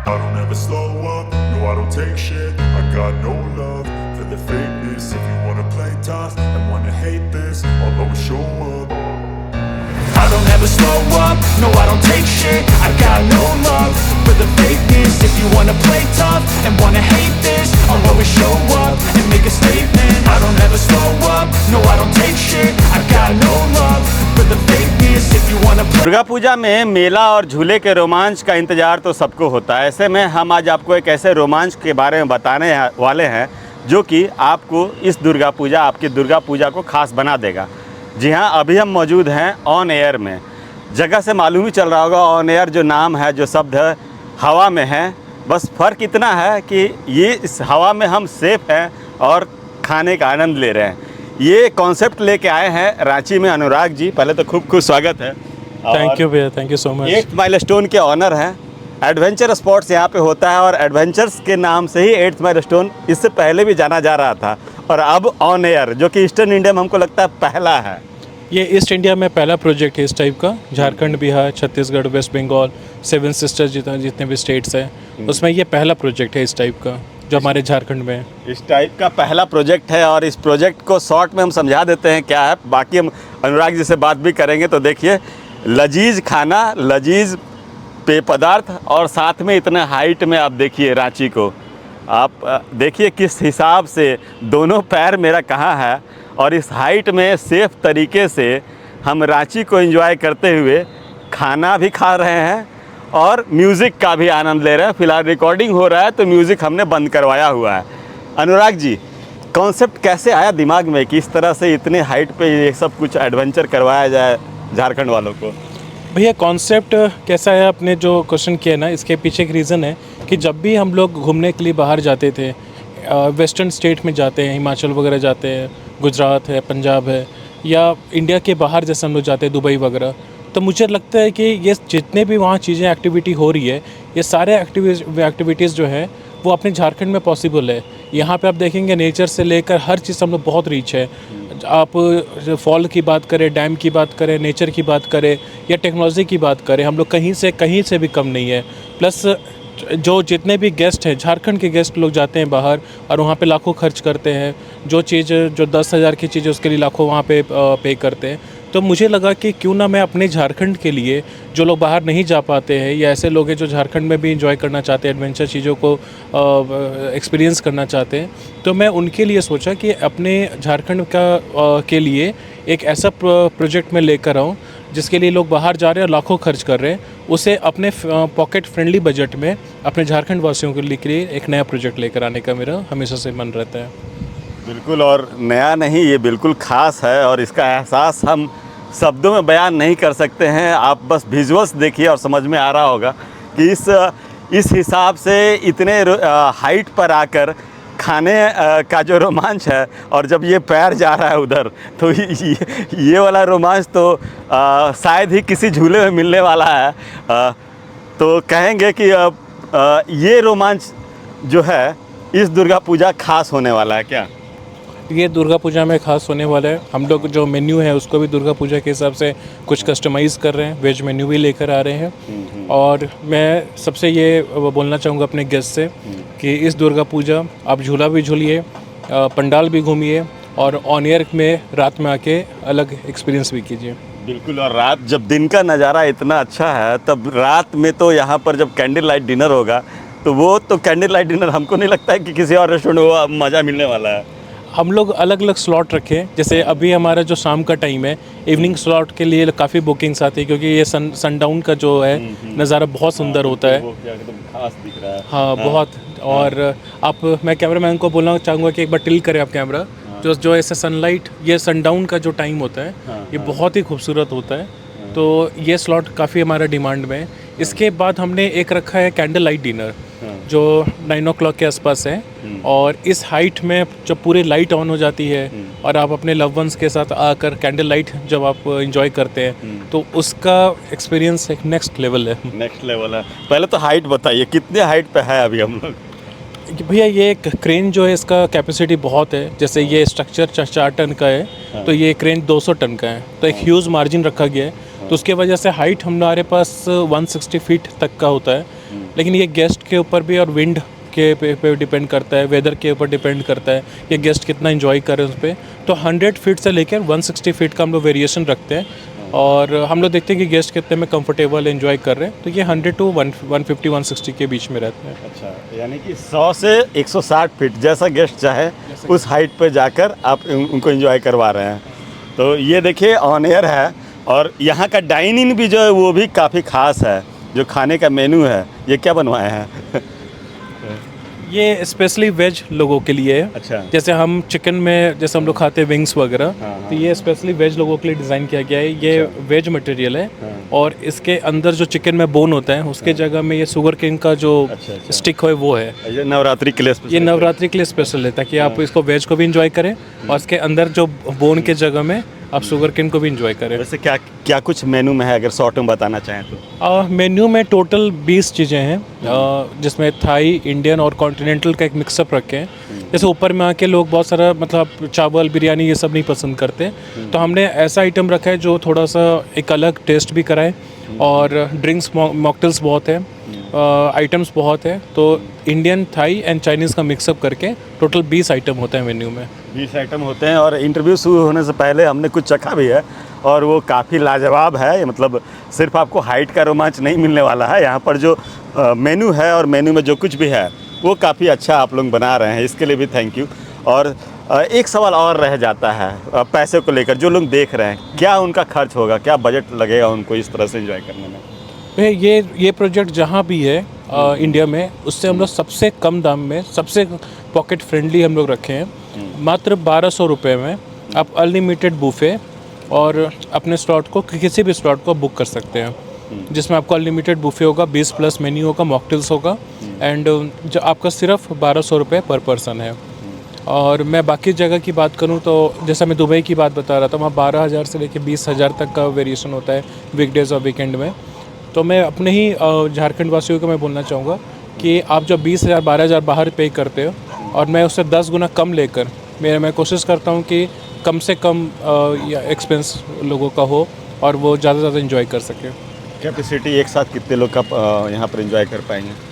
I don't ever slow up, no I don't take shit. I got no love for the fakeness. If you wanna play tough and wanna hate this, I'll always show up. I don't ever slow up, no I don't take shit. I got no love for the fakeness. If you wanna play tough and wanna hate this, I'll always show up and make a statement. I don't ever slow up, no I don't take shit. I got no love for the fakeness. If you wanna play. Durga Puja में मेला और झूले के रोमांच का इंतज़ार तो सबको होता है। ऐसे में हम आज आपको एक ऐसे रोमांच के बारे में बताने वाले हैं जो कि आपको इस दुर्गा पूजा, आपकी दुर्गा पूजा को खास बना देगा। जी हाँ, अभी हम मौजूद हैं ऑन एयर में। जगह से मालूम ही चल रहा होगा, ऑन एयर जो नाम है, जो शब्द है, हवा में है। बस फ़र्क इतना है कि ये इस हवा में हम सेफ़ हैं और खाने का आनंद ले रहे हैं। ये कॉन्सेप्ट लेके आए हैं रांची में अनुराग जी। पहले तो खूब स्वागत है। थैंक यू भैया, thank you so much. 8th milestone के ऑनर हैं। एडवेंचर स्पोर्ट्स यहाँ पे होता है और एडवेंचर्स के नाम से ही 8th माइलस्टोन इससे पहले भी जाना जा रहा था, और अब ऑन एयर, जो कि ईस्टर्न इंडिया में हमको लगता है पहला है। ये ईस्ट इंडिया में पहला प्रोजेक्ट है इस टाइप का। झारखंड, बिहार, छत्तीसगढ़, वेस्ट बंगाल, 7 सिस्टर्स जितने भी स्टेट्स हैं उसमें ये पहला प्रोजेक्ट है इस टाइप का जो हमारे झारखंड में है। इस टाइप का पहला प्रोजेक्ट है और इस प्रोजेक्ट को शॉर्ट में हम समझा देते हैं क्या है। बाकी हम अनुराग जी से बात भी करेंगे। तो देखिए, लजीज खाना, लजीज पेय पदार्थ, और साथ में इतने हाइट में आप देखिए रांची को। आप देखिए किस हिसाब से दोनों पैर मेरा कहाँ है, और इस हाइट में सेफ़ तरीके से हम रांची को एंजॉय करते हुए खाना भी खा रहे हैं और म्यूज़िक का भी आनंद ले रहे हैं। फ़िलहाल रिकॉर्डिंग हो रहा है तो म्यूज़िक हमने बंद करवाया हुआ है। अनुराग जी, कॉन्सेप्ट कैसे आया दिमाग में कि इस तरह से इतने हाइट पे ये सब कुछ एडवेंचर करवाया जाए झारखंड वालों को? भैया कॉन्सेप्ट कैसा है, आपने जो क्वेश्चन किया ना, इसके पीछे एक रीज़न है कि जब भी हम लोग घूमने के लिए बाहर जाते थे, वेस्टर्न स्टेट में जाते हैं, हिमाचल वगैरह जाते हैं, गुजरात है, पंजाब है, या इंडिया के बाहर जैसे हम लोग जाते हैं दुबई वगैरह, तो मुझे लगता है कि ये जितने भी वहाँ चीज़ें एक्टिविटी हो रही है, ये सारे एक्टिविटीज़ जो है वो अपने झारखंड में पॉसिबल है। यहाँ पे आप देखेंगे नेचर से लेकर हर चीज़ हम लोग बहुत रीच है। आप फॉल की बात करें, डैम की बात करें, नेचर की बात करें या टेक्नोलॉजी की बात करें, हम लोग कहीं से भी कम नहीं है। प्लस जो जितने भी गेस्ट हैं, झारखंड के गेस्ट लोग जाते हैं बाहर और वहाँ पे लाखों खर्च करते हैं। जो 10,000 की चीज़ है उसके लिए लाखों वहाँ पे पे करते हैं। तो मुझे लगा कि क्यों ना मैं अपने झारखंड के लिए, जो लोग बाहर नहीं जा पाते हैं या ऐसे लोग हैं जो झारखंड में भी एंजॉय करना चाहते हैं, एडवेंचर चीज़ों को एक्सपीरियंस करना चाहते हैं, तो मैं उनके लिए सोचा कि अपने झारखंड के लिए एक ऐसा प्रोजेक्ट में लेकर आऊँ जिसके लिए लोग बाहर जा रहे हैं और लाखों खर्च कर रहे हैं, उसे अपने पॉकेट फ्रेंडली बजट में अपने झारखंड वासियों के लिए एक नया प्रोजेक्ट लेकर आने का मेरा हमेशा से मन रहता है। बिल्कुल, और नया नहीं, ये बिल्कुल ख़ास है और इसका एहसास हम शब्दों में बयान नहीं कर सकते हैं। आप बस विजुअल्स देखिए और समझ में आ रहा होगा कि इस हिसाब से इतने हाइट पर आकर खाने का जो रोमांच है, और जब ये पैर जा रहा है उधर, तो ये वाला रोमांच तो शायद ही किसी झूले में मिलने वाला है। तो कहेंगे कि ये रोमांच जो है इस दुर्गा पूजा खास होने वाला है क्या? ये दुर्गा पूजा में ख़ास होने वाला है। हम लोग जो मेन्यू है उसको भी दुर्गा पूजा के हिसाब से कुछ कस्टमाइज़ कर रहे हैं, वेज मेन्यू भी लेकर आ रहे हैं। और मैं सबसे ये बोलना चाहूँगा अपने गेस्ट से कि इस दुर्गा पूजा आप झूला भी झूलिए, पंडाल भी घूमिए और ऑन एयर में रात में आके अलग एक्सपीरियंस भी कीजिए। बिल्कुल, और रात जब दिन का नज़ारा इतना अच्छा है, तब रात में तो यहाँ पर जब कैंडल लाइट डिनर होगा, तो वो तो कैंडल लाइट डिनर हमको नहीं लगता है कि किसी और रेस्टोरेंट में मज़ा मिलने वाला है। हम लोग अलग अलग स्लॉट रखें, जैसे अभी हमारा जो शाम का टाइम है, इवनिंग स्लॉट के लिए काफ़ी बुकिंग्स आती है, क्योंकि ये सनडाउन का जो है नज़ारा बहुत सुंदर होता है। एकदम खास दिख रहा है। हाँ, बहुत। और मैं कैमरामैन को बोलना चाहूँगा कि एक बार टिल्ट करें आप कैमरा। जो ऐसे सनलाइट, ये सनडाउन का जो टाइम होता है, ये बहुत ही खूबसूरत होता है। तो ये स्लॉट काफ़ी हमारा डिमांड में है। इसके बाद हमने एक रखा है कैंडल लाइट डिनर, जो 9 o'clock के आसपास है। और इस हाइट में जब पूरी लाइट ऑन हो जाती है और आप अपने लव वंस के साथ आकर कैंडल लाइट जब आप एंजॉय करते हैं, तो उसका एक्सपीरियंस एक नेक्स्ट लेवल है। नेक्स्ट लेवल है। पहले तो हाइट बताइए, कितने हाइट पे है अभी हम लोग? भैया ये क्रेन जो है इसका कैपेसिटी बहुत है। जैसे ये स्ट्रक्चर 4 टन का है, तो ये क्रेन 200 टन का है, तो एक ह्यूज मार्जिन रखा गया है। तो उसके वजह से हाइट हमारे पास 160 फीट तक का होता है। लेकिन ये गेस्ट के ऊपर भी और विंड के पे डिपेंड करता है, वेदर के ऊपर डिपेंड करता है, ये गेस्ट कितना एंजॉय करे उस पर। तो 100 फीट से लेकर 160 फीट का हम लोग वेरिएशन रखते हैं और हम लोग देखते हैं कि गेस्ट कितने में कंफर्टेबल एंजॉय कर रहे हैं। तो ये 100 टू 150 160 के बीच में रहते हैं। अच्छा, यानी कि 100 से 160 फीट जैसा गेस्ट चाहे उस हाइट पे जाकर आप उनको एंजॉय करवा रहे हैं। तो ये देखिए ऑन एयर है और यहाँ का डाइनिंग भी जो है वो भी काफ़ी ख़ास है। जो खाने का मेनू है ये क्या बनवाए हैं? ये स्पेशली वेज लोगों के लिए है। अच्छा। जैसे हम चिकन में जैसे हम लोग खाते हैं विंग्स वगैरह, हाँ। तो ये स्पेशली वेज लोगों के लिए डिज़ाइन किया गया है। ये वेज मटेरियल है और इसके अंदर जो चिकन में बोन होता है उसके जगह में ये शुगर केन का जो स्टिक है वो है। ये नवरात्रि के लिए ये नवरात्रि के लिए स्पेशल है ताकि आप इसको वेज को भी इंजॉय करें और इसके अंदर जो बोन के जगह में आप शुगर केन को भी इंजॉय करें। वैसे क्या क्या कुछ मेनू में है अगर शॉर्ट में बताना चाहें तो? मेन्यू में टोटल 20 चीज़ें हैं जिसमें थाई, इंडियन और कॉन्टिनेंटल का एक मिक्सअप रखे हैं। जैसे ऊपर में आके लोग बहुत सारा मतलब चावल, बिरयानी ये सब नहीं पसंद करते, तो हमने ऐसा आइटम रखा है जो थोड़ा सा एक अलग टेस्ट भी कराए। और ड्रिंक्स, मॉकटेल्स बहुत है, आइटम्स बहुत है। तो इंडियन, थाई एंड चाइनीज़ का मिक्सअप करके टोटल 20 आइटम होता है मेन्यू में। 20 आइटम होते हैं और इंटरव्यू शुरू होने से पहले हमने कुछ चखा भी है और वो काफ़ी लाजवाब है। मतलब सिर्फ आपको हाइट का रोमांच नहीं मिलने वाला है, यहाँ पर जो मेनू है और मेनू में जो कुछ भी है वो काफ़ी अच्छा आप लोग बना रहे हैं, इसके लिए भी थैंक यू। और एक सवाल और रह जाता है पैसे को लेकर, जो लोग देख रहे हैं क्या उनका खर्च होगा, क्या बजट लगेगा उनको इस तरह से एंजॉय करने में? ये प्रोजेक्ट जहाँ भी है इंडिया में, उससे हम लोग सबसे कम दाम में, सबसे पॉकेट फ्रेंडली हम लोग रखे हैं। मात्र 1200 रुपये में आप अनलिमिटेड बुफे और अपने स्लॉट को, किसी भी स्लॉट को बुक कर सकते हैं, जिसमें आपको अनलिमिटेड बुफे होगा, 20 प्लस मेन्यू होगा, मॉकटेल्स होगा एंड जो आपका सिर्फ 1200 रुपये पर पर्सन है। और मैं बाकी जगह की बात करूं तो जैसा मैं दुबई की बात बता रहा था, वहाँ 12,000 से लेकर 20,000 तक का वेरिएशन होता है वीकडेज़ और वीकेंड में। तो मैं अपने ही झारखंड वासियों को मैं बोलना चाहूँगा कि आप जब 20,000 12,000 बाहर पे करते हो और मैं उससे 10 गुना कम लेकर मैं कोशिश करता हूँ कि कम से कम एक्सपेंस लोगों का हो और वो ज़्यादा से ज़्यादा एंजॉय कर सकें। कैपेसिटी एक साथ कितने लोग का यहाँ पर एंजॉय कर पाएंगे?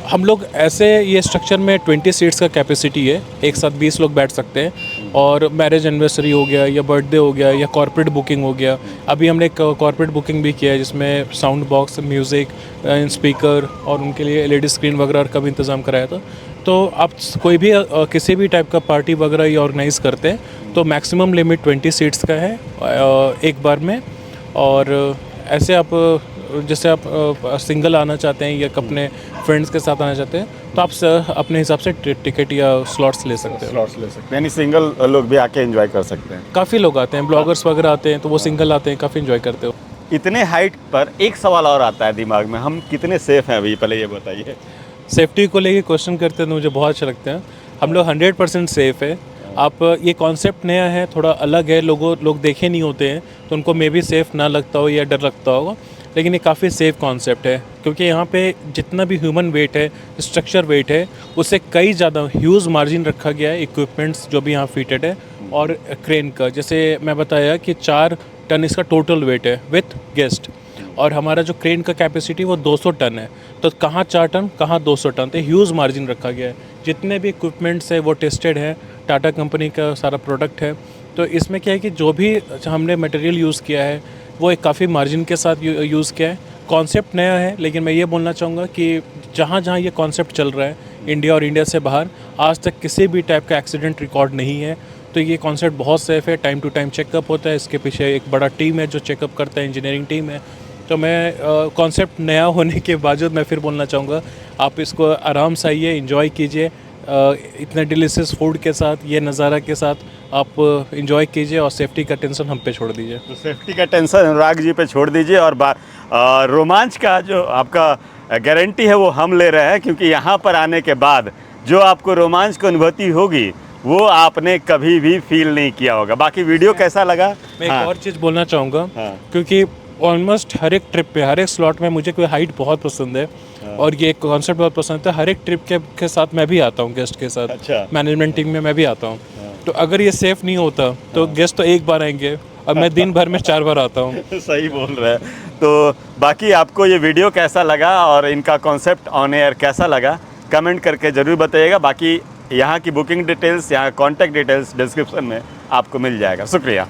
हम लोग ऐसे ये स्ट्रक्चर में 20 सीट्स का कैपेसिटी है, एक साथ 20 लोग बैठ सकते हैं। और मैरिज एनिवर्सरी हो गया या बर्थडे हो गया या कॉर्पोरेट बुकिंग हो गया, अभी हमने एक कॉर्पोरेट बुकिंग भी किया है जिसमें साउंड बॉक्स, म्यूज़िक, स्पीकर और उनके लिए LED स्क्रीन वगैरह का भी इंतज़ाम कराया था। तो आप कोई भी किसी भी टाइप का पार्टी वगैरह ये ऑर्गेनाइज़ करते हैं तो मैक्सिमम लिमिट 20 सीट्स का है एक बार में। और ऐसे आप जैसे आप सिंगल आना चाहते हैं या अपने फ्रेंड्स के साथ आना चाहते हैं तो आप अपने हिसाब से टिकट या स्लॉट्स ले सकते हैं। स्लॉट्स ले सकते हैं, यानी सिंगल लोग भी आके एंजॉय कर सकते हैं। काफ़ी लोग आते हैं, ब्लॉगर्स वगैरह आते हैं तो वो सिंगल आते हैं, काफ़ी एंजॉय करते हो। इतने हाइट पर एक सवाल और आता है दिमाग में, हम कितने सेफ हैं अभी, पहले ये बताइए। सेफ्टी को लेके क्वेश्चन करते हैं तो मुझे बहुत अच्छा लगता है। हम लोग 100% सेफ़ है। आप ये कॉन्सेप्ट नया है, थोड़ा अलग है, लोग देखे नहीं होते हैं तो उनको मे भी सेफ़ ना लगता हो या डर लगता होगा, लेकिन ये काफ़ी सेफ़ कॉन्सेप्ट है क्योंकि यहाँ पे जितना भी ह्यूमन वेट है, स्ट्रक्चर वेट है, उससे कई ज़्यादा ह्यूज मार्जिन रखा गया है इक्विपमेंट्स जो भी यहाँ फिटेड है। और क्रेन का जैसे मैं बताया कि 4 टन इसका टोटल वेट है विथ गेस्ट, और हमारा जो क्रेन का कैपेसिटी वो 200 टन है। तो कहाँ 4 टन कहाँ 200 टन, तो ह्यूज मार्जिन रखा गया है। जितने भी इक्विपमेंट्स है वो टेस्टेड है, टाटा कंपनी का सारा प्रोडक्ट है। तो इसमें क्या है कि जो भी हमने मटेरियल यूज़ किया है वो एक काफ़ी मार्जिन के साथ यूज़ किया है। कॉन्सेप्ट नया है, लेकिन मैं ये बोलना चाहूँगा कि जहाँ जहाँ ये कॉन्सेप्ट चल रहा है इंडिया और इंडिया से बाहर, आज तक किसी भी टाइप का एक्सीडेंट रिकॉर्ड नहीं है। तो ये कॉन्सेप्ट बहुत सेफ़ है, टाइम टू टाइम चेकअप होता है, इसके पीछे एक बड़ा टीम है जो चेकअप करता है, इंजीनियरिंग टीम है। तो मैं कॉन्सेप्ट नया होने के बावजूद मैं फिर बोलना चाहूँगा आप इसको आराम से आइए, एंजॉय कीजिए, इतने डिलीशियस फूड के साथ, ये नज़ारा के साथ आप एंजॉय कीजिए और सेफ्टी का टेंशन हम पे छोड़ दीजिए। तो सेफ्टी का टेंशन अनुराग जी पे छोड़ दीजिए और रोमांच का जो आपका गारंटी है वो हम ले रहे हैं, क्योंकि यहाँ पर आने के बाद जो आपको रोमांच की अनुभूति होगी वो आपने कभी भी फील नहीं किया होगा। बाकी वीडियो कैसा लगा? मैं एक और चीज़ बोलना चाहूँगा, हाँ। क्योंकि ऑलमोस्ट हर एक ट्रिप पे, हर एक स्लॉट में मुझे कोई हाइट बहुत पसंद है और ये कॉन्सेप्ट बहुत पसंद है। हर एक ट्रिप के साथ मैं भी आता हूँ गेस्ट के साथ, अच्छा। मैनेजमेंट टीम में मैं भी आता हूँ। तो अगर ये सेफ़ नहीं होता तो गेस्ट तो एक बार आएंगे, और मैं दिन भर में 4 बार आता हूँ। सही बोल रहे हैं। तो बाकी आपको ये वीडियो कैसा लगा और इनका कॉन्सेप्ट ऑन एयर कैसा लगा, कमेंट करके ज़रूर बताइएगा। बाकी यहाँ की बुकिंग डिटेल्स, यहाँ कॉन्टैक्ट डिटेल्स डिस्क्रिप्शन में आपको मिल जाएगा। शुक्रिया।